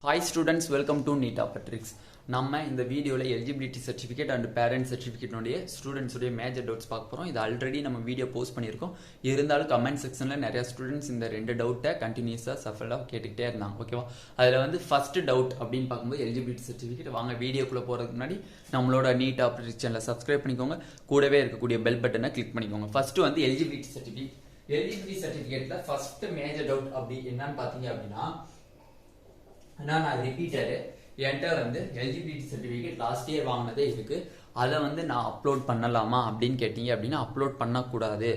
Hi students, welcome to Neet Patrick's. நம்ம இந்த வீடியோல eligibility certificate and parent certificate உடைய ஸ்டூடண்ட்ஸ் உடைய மேஜர் டவுட்ஸ் பார்க்க போறோம். இது ஆல்ரெடி நம்ம வீடியோ போஸ்ட் பண்ணியிருக்கோம். இருந்தாலும் கமெண்ட் செக்ஷன்ல நிறைய ஸ்டூடண்ட்ஸ் இந்த ரெண்டு டவுட்டை கண்டினியூஸா சஃபலா கேட்டுக்கிட்டே இருந்தாங்க. ஓகேவா? அதுல வந்து ஃபர்ஸ்ட் டவுட் அப்படின்னு பார்க்கும்போது eligibility certificate. வாங்க வீடியோக்குள்ள போறதுக்கு முன்னாடி நம்மளோட Neet Patrick's சேனலை சப்ஸ்கிரைப் பண்ணிக்கோங்க. கூடவே இருக்கக்கூடிய பெல் பட்டனை கிளிக் பண்ணிக்கோங்க. ஃபர்ஸ்ட் வந்து eligibility certificate. eligibility certificateல ஃபர்ஸ்ட் மேஜர் டவுட் அப்படி என்னன்னு பாத்தீங்க அப்படின்னா நான் ரிப்பீட்டரு என்கிட்ட வந்து எலிஜிபிலிட்டி சர்டிஃபிகேட் லாஸ்ட் இயர் வாங்கினதே இருக்கு. அதை வந்து நான் அப்லோட் பண்ணலாமா அப்படின்னு கேட்டீங்க அப்படின்னா அப்லோட் பண்ணக்கூடாது.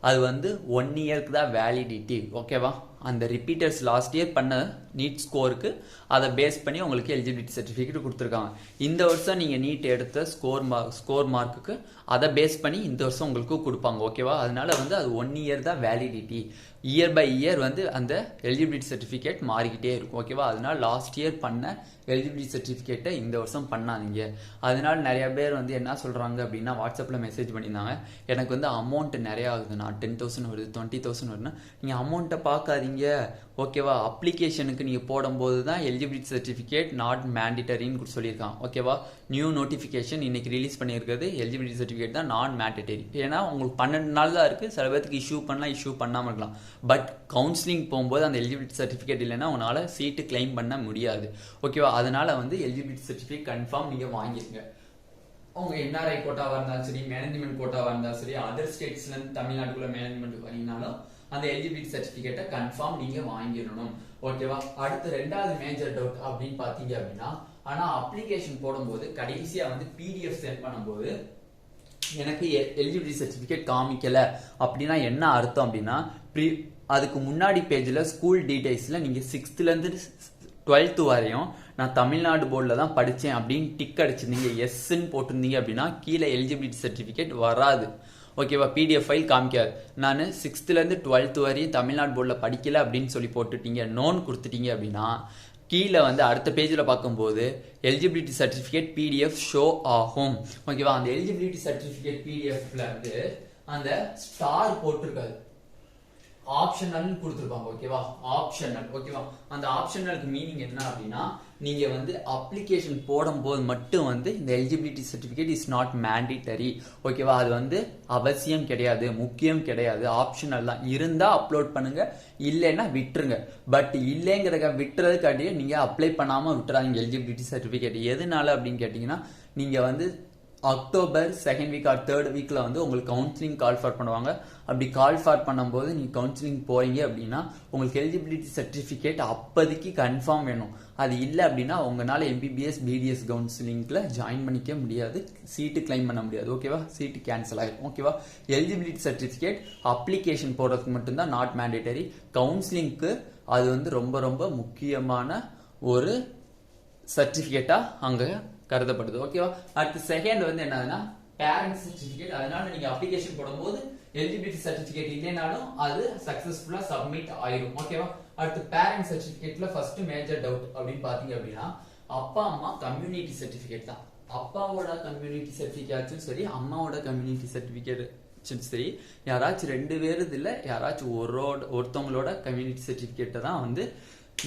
அது வந்து 1 இயருக்கு தான் வேலிடிட்டி. ஓகேவா? அந்த ரிப்பீட்டர்ஸ் லாஸ்ட் இயர் பண்ண நீட் ஸ்கோருக்கு அதை பேஸ் பண்ணி உங்களுக்கு எலிஜிபிலிட்டி சர்டிஃபிகேட் கொடுத்துருக்காங்க. இந்த வருஷம் நீங்கள் நீட் எடுத்த ஸ்கோர் மார்க்குக்கு அதை பேஸ் பண்ணி இந்த வருஷம் உங்களுக்கு கொடுப்பாங்க. ஓகேவா? அதனால வந்து அது 1 இயர் தான் வேலிடிட்டி. இயர் பை இயர் வந்து அந்த எலிஜிபிலிட்டி சர்டிஃபிகேட் மாறிக்கிட்டே இருக்கும். ஓகேவா? அதனால லாஸ்ட் இயர் பண்ண எலிஜிபிலிட்டி சர்டிஃபிகேட்டை இந்த வருஷம் பண்ணாதீங்க. அதனால நிறைய பேர் வந்து என்ன சொல்றாங்க அப்படின்னா வாட்ஸ்அப்பில் மெசேஜ் பண்ணியிருந்தாங்க, எனக்கு வந்து அமௌண்ட் நிறைய ஆகுதுண்ணா, 10,000 வருது, 20,000 வருதுன்னா நீங்கள் அமௌண்ட்டை பார்க்காதீங்க. ஓகேவா? அப்ளிகேஷனுக்கு நீங்கள் போடும்போது தான் எலிஜிபிலிட்டி சர்டிஃபிகேட் நாட் மேண்டிட்டரின்னு சொல்லியிருக்காங்க. ஓகேவா? நியூ நோட்டிஃபிகேஷன் இன்னைக்கு ரிலீஸ் பண்ணியிருக்கிறது எலிஜிபிலிட்டி சர்டிஃபிகேட் தான் நான் மேண்டிட்டரி. ஏன்னா உங்களுக்கு 12 நாள் தான் இருக்குது. சில பேருக்கு இஷ்யூ பண்ணலாம், இஷ்யூ பண்ணாமல் இருக்கலாம். பட் கவுன்சிலிங் போகும்போது அந்த எலிஜிபிலிட்டி சர்டிஃபிகேட் இல்லைன்னா உங்களால் சீட்டு கிளைம் பண்ண முடியாது. ஓகேவா? அதனால வந்து எலிஜிபிலிட்டி சர்டிஃபிகேட் கன்ஃபார்ம் நீங்கள் வாங்கிருங்க. உங்க என்ஆர்ஐ கோட்டாவா இருந்தாலும் சரி, மேனேஜ்மெண்ட் கோட்டாவா இருந்தாலும் சரி, அதர் ஸ்டேட்ஸ்ல இருந்து தமிழ்நாட்டுக்குள்ள மேனேஜ்மெண்ட் வரீங்கனாலும் அந்த எலிஜிபிலிட்டி சர்டிஃபிகேட்டை கன்ஃபார்ம் நீங்க வாங்கிடணும். ஓகேவா? அடுத்து ரெண்டாவது மேஜர் டவுட் அப்படின்னு பாத்தீங்க அப்படின்னா, ஆனா அப்ளிகேஷன் போடும்போது கடைசியா வந்து பிடிஎஃப் சென்ட் பண்ணும்போது எனக்கு எலிஜிபிலிட்டி சர்டிஃபிகேட் காமிக்கல அப்படின்னா என்ன அர்த்தம் அப்படின்னா, அதுக்கு முன்னாடி பேஜ்ல ஸ்கூல் டீடைல்ஸ்ல நீங்க 6th இருந்து 12th வரையும் நான் தமிழ்நாடு போர்டில் தான் படித்தேன் அப்படின்னு டிக் அடிச்சிருந்தீங்க, எஸ்ன்னு போட்டிருந்தீங்க அப்படின்னா கீழே எலிஜிபிலிட்டி சர்டிஃபிகேட் வராது. ஓகேவா? பிடிஎஃப் ஃபைல் காமிக்காது. நான் 6th இருந்து 12th வரையும் தமிழ்நாடு போர்டில் படிக்கல அப்படின்னு சொல்லி போட்டுட்டீங்க, நோன் கொடுத்துட்டீங்க அப்படின்னா கீழே வந்து அடுத்த பேஜில் பார்க்கும்போது எலிஜிபிலிட்டி சர்டிஃபிகேட் பிடிஎஃப் ஷோ ஆகும். ஓகேவா? அந்த எலிஜிபிலிட்டி சர்டிஃபிகேட் பிடிஎஃப்ல வந்து அந்த ஸ்டார் போட்டிருக்காது, ஆப்ஷனல் கொடுத்துருப்பாங்க. ஓகேவா? ஆப்ஷனல். ஓகேவா? அந்த ஆப்ஷனலுக்கு மீனிங் என்ன அப்படின்னா, நீங்க வந்து அப்ளிகேஷன் போடும்போது மட்டும் வந்து இந்த eligibility certificate is not mandatory. ஓகேவா? அது வந்து அவசியம் கிடையாது, முக்கியம் கிடையாது, ஆப்ஷனல் தான். இருந்தா அப்லோட் பண்ணுங்க, இல்லைன்னா விட்டுருங்க. பட் இல்லைங்கிறத விட்டுறதுக்காட்டியே நீங்க அப்ளை பண்ணாம விட்டுறாங்க எலிஜிபிலிட்டி சர்டிஃபிகேட். எதனால அப்படின்னு கேட்டீங்கன்னா, நீங்க வந்து October 2nd week or 3rd வீக்ல வந்து உங்களுக்கு கவுன்சிலிங் கால் ஃபார் பண்ணுவாங்க. அப்படி கால் ஃபார் பண்ணும்போது நீங்க கவுன்சிலிங் போறீங்க அப்படின்னா உங்களுக்கு எலிஜிபிலிட்டி சர்டிஃபிகேட் அப்போதைக்கு கன்ஃபார்ம் வேணும். அது இல்லை அப்படின்னா உங்களால எம்பிபிஎஸ் பிடிஎஸ் கவுன்சிலிங்ல ஜாயின் பண்ணிக்க முடியாது, சீட்டு கிளைம் பண்ண முடியாது. ஓகேவா? சீட்டு கேன்சல் ஆகிடும். ஓகேவா? எலிஜிபிலிட்டி சர்டிஃபிகேட் அப்ளிகேஷன் போடுறதுக்கு மட்டும்தான் நாட் மேண்டேட்டரி. கவுன்சிலிங்க்கு அது வந்து ரொம்ப ரொம்ப முக்கியமான ஒரு சர்டிஃபிகேட்டா அங்க கருதப்படுது. ஓகேவா? அடுத்து செகண்ட் வந்து என்னதுன்னா பேரண்ட் சர்டிஃபிகேட். அதனால நீங்க அப்ளிகேஷன் போடும்போது எலிஜிபிலிட்டி சர்டிஃபிகேட் இல்லைனாலும் அது சக்சஸ்ஃபுல்லா சப்மிட் ஆயிடும். ஓகேவா? அடுத்து பேரண்ட் சர்டிஃபிகேட்ல ஃபர்ஸ்ட் மேஜர் டவுட் அப்படின்னு பாத்தீங்க அப்படின்னா, அப்பா அம்மா கம்யூனிட்டி சர்டிஃபிகேட் தான். அப்பாவோட கம்யூனிட்டி சர்டிஃபிகேட்டும் சரி, அம்மாவோட கம்யூனிட்டி சர்டிஃபிகேட் சரி, யாராச்சும் 2 பேர் இல்ல யாராச்சும் ஒருத்தவங்களோட கம்யூனிட்டி சர்டிஃபிகேட்டை தான் வந்து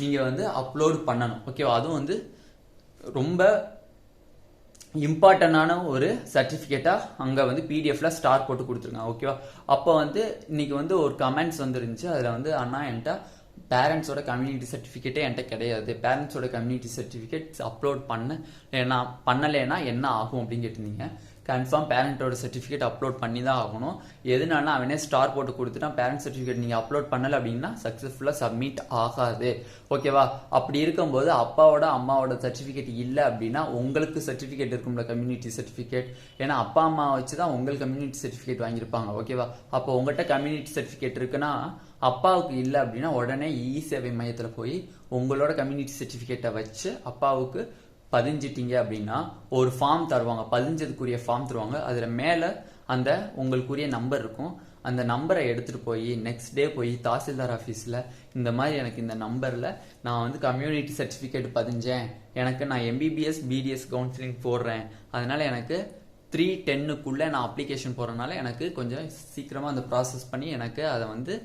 நீங்க வந்து அப்லோட் பண்ணணும். ஓகேவா? அதுவும் வந்து ரொம்ப இம்பார்ட்டன்டான ஒரு சர்டிஃபிகேட்டா அங்க வந்து பிடிஎஃப்ல ஸ்டார் போட்டு கொடுத்துருங்க. ஓகேவா? அப்போ வந்து இன்னைக்கு வந்து ஒரு கமெண்ட்ஸ் வந்துருந்துச்சு. அதுல வந்து அண்ணா என்கிட்ட பேரண்ட்ஸோட கம்யூனிட்டி சர்டிஃபிகேட்டே என்கிட்ட கிடையாது, பேரண்ட்ஸோட கம்யூனிட்டி சர்டிஃபிகேட் அப்லோட் பண்ணலைன்னா என்ன ஆகும் அப்படின்னு கேட்டிருந்தீங்க. கன்ஃபார்ம் பேரண்டோட சர்டிஃபிகேட் அப்லோட் பண்ணி தான் ஆகணும். எதுனால அவனே ஸ்டார் போட்டு கொடுத்துட்டான், பேரண்ட் சர்டிஃபிகேட் நீங்க அப்லோட் பண்ணல அப்படின்னா சக்சஸ்ஃபுல்லா சப்மிட் ஆகாது. ஓகேவா? அப்படி இருக்கும்போது அப்பாவோட அம்மாவோட சர்டிஃபிகேட் இல்லை அப்படின்னா உங்களுக்கு சர்டிஃபிகேட் இருக்கும்ல, கம்யூனிட்டி சர்டிஃபிகேட். ஏன்னா அப்பா அம்மா வச்சுதான் உங்களுக்கு கம்யூனிட்டி சர்டிஃபிகேட் வாங்கியிருப்பாங்க. ஓகேவா? அப்போ உங்கள்கிட்ட கம்யூனிட்டி சர்டிஃபிகேட் இருக்குன்னா அப்பாவுக்கு இல்லை அப்படின்னா உடனே இ சேவை மையத்தில் போய் உங்களோட கம்யூனிட்டி சர்டிஃபிகேட்டை வச்சு அப்பாவுக்கு பதிஞ்சிட்டீங்க அப்படின்னா ஒரு ஃபார்ம் தருவாங்க, பதிஞ்சதுக்குரிய ஃபார்ம் தருவாங்க. அதுல மேல அந்த உங்களுக்குரிய நம்பர் இருக்கும். அந்த நம்பரை எடுத்துட்டு போய் நெக்ஸ்ட் டே போய் தாசில்தார் ஆஃபீஸ்ல இந்த மாதிரி எனக்கு இந்த நம்பர்ல நான் வந்து கம்யூனிட்டி சர்டிஃபிகேட் பதிஞ்சேன், எனக்கு நான் எம்பிபிஎஸ் பிடிஎஸ் கவுன்சிலிங் போடுறேன், அதனால எனக்கு 310க்குள்ள நான் அப்ளிகேஷன் போறதுனால எனக்கு கொஞ்சம் சீக்கிரமா அந்த ப்ராசஸ் பண்ணி எனக்கு அதை வந்து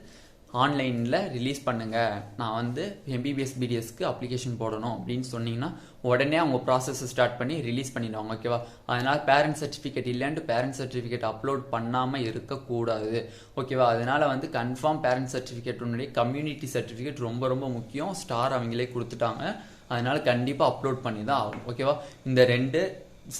ஆன்லைனில் ரிலீஸ் பண்ணுங்க, நான் வந்து எம்பிபிஎஸ் பிடிஎஸ்க்கு அப்ளிகேஷன் போடணும் அப்படின்னு சொன்னீங்கன்னா உடனே அவங்க ப்ராசஸை ஸ்டார்ட் பண்ணி ரிலீஸ் பண்ணிடுவாங்க. ஓகேவா? அதனால் பேரண்ட் சர்டிஃபிகேட் இல்லைன்ட்டு பேரண்ட் சர்டிஃபிகேட் அப்லோட் பண்ணாமல் இருக்கக்கூடாது. ஓகேவா? அதனால் வந்து கன்ஃபார்ம் பேரண்ட் சர்டிஃபிகேட்டுடைய கம்யூனிட்டி சர்டிஃபிகேட் ரொம்ப ரொம்ப முக்கியம். ஸ்டார் அவங்களே கொடுத்துட்டாங்க, அதனால் கண்டிப்பாக அப்லோட் பண்ணி தான் ஆகும். ஓகேவா? இந்த 2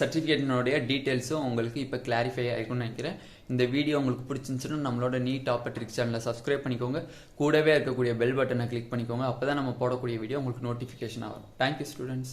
சர்டிஃபிகேட்டினுடைய டீட்டெயில்ஸும் உங்களுக்கு இப்போ கிளாரிஃபை ஆகிருக்கும்னு நினைக்கிறேன். இந்த வீடியோ உங்களுக்கு பிடிச்சிருந்துச்சுன்னா நம்மளோட நீட் டாப்பட்ரிக்ஸ் சேனலை சப்ஸ்கிரைப் பண்ணிக்கோங்க. கூடவே இருக்கக்கூடிய பெல் பட்டனை கிளிக் பண்ணிக்கோங்க. அப்போ தான் நம்ம போடக்கூடிய வீடியோ உங்களுக்கு நோட்டிஃபிகேஷன் ஆகும். Thank you students.